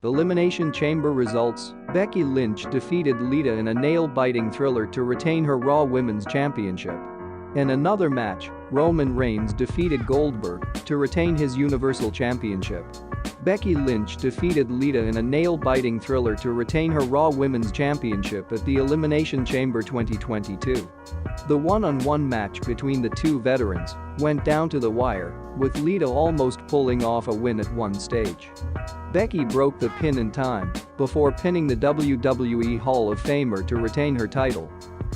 Elimination Chamber results: Becky Lynch defeated Lita in a nail-biting thriller to retain her Raw Women's Championship. In another match, Roman Reigns defeated Goldberg to retain his Universal Championship. Becky Lynch defeated Lita in a nail-biting thriller to retain her Raw Women's Championship at the Elimination Chamber 2022. The one-on-one match between the two veterans went down to the wire, with Lita almost pulling off a win at one stage. Becky broke the pin in time before pinning the WWE Hall of Famer to retain her title.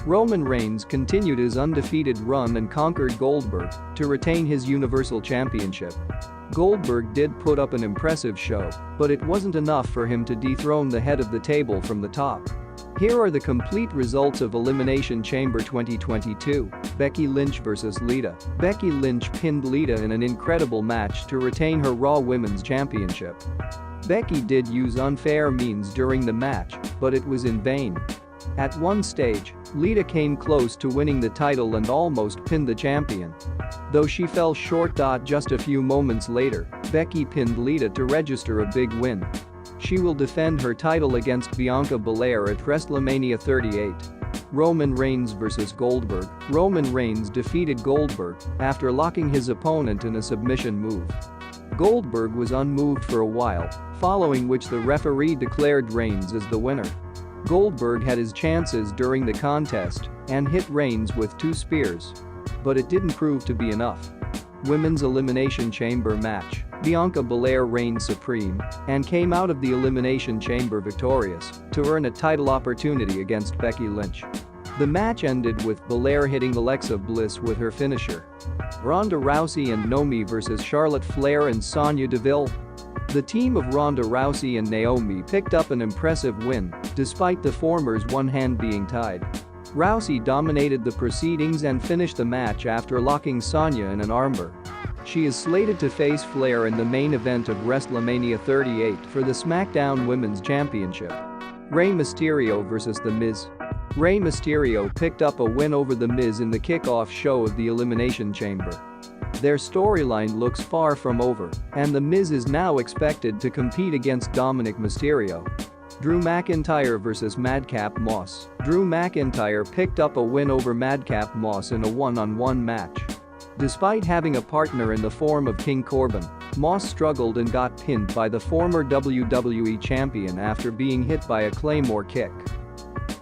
Roman Reigns continued his undefeated run and conquered Goldberg to retain his Universal Championship. Goldberg did put up an impressive show, but it wasn't enough for him to dethrone the head of the table from the top. Here are the complete results of Elimination Chamber 2022, Becky Lynch vs. Lita. Becky Lynch pinned Lita in an incredible match to retain her Raw Women's Championship. Becky did use unfair means during the match, but it was in vain. At one stage, Lita came close to winning the title and almost pinned the champion. Though she fell short. Just a few moments later, Becky pinned Lita to register a big win. She will defend her title against Bianca Belair at WrestleMania 38. Roman Reigns vs. Goldberg. Roman Reigns defeated Goldberg after locking his opponent in a submission move. Goldberg was unmoved for a while, following which the referee declared Reigns as the winner. Goldberg had his chances during the contest and hit Reigns with 2 spears. But it didn't prove to be enough. Women's Elimination Chamber match: Bianca Belair reigned supreme and came out of the Elimination Chamber victorious to earn a title opportunity against Becky Lynch. The match ended with Belair hitting Alexa Bliss with her finisher. Ronda Rousey and Naomi vs. Charlotte Flair and Sonya Deville. The team of Ronda Rousey and Naomi picked up an impressive win, despite the former's one hand being tied. Rousey dominated the proceedings and finished the match after locking Sonya in an armbar. She is slated to face Flair in the main event of WrestleMania 38 for the SmackDown Women's Championship. Rey Mysterio vs. The Miz. Rey Mysterio picked up a win over The Miz in the kickoff show of the Elimination Chamber. Their storyline looks far from over, and The Miz is now expected to compete against Dominic Mysterio. Drew McIntyre vs. Madcap Moss. Drew McIntyre picked up a win over Madcap Moss in a one-on-one match. Despite having a partner in the form of King Corbin, Moss struggled and got pinned by the former WWE champion after being hit by a Claymore kick.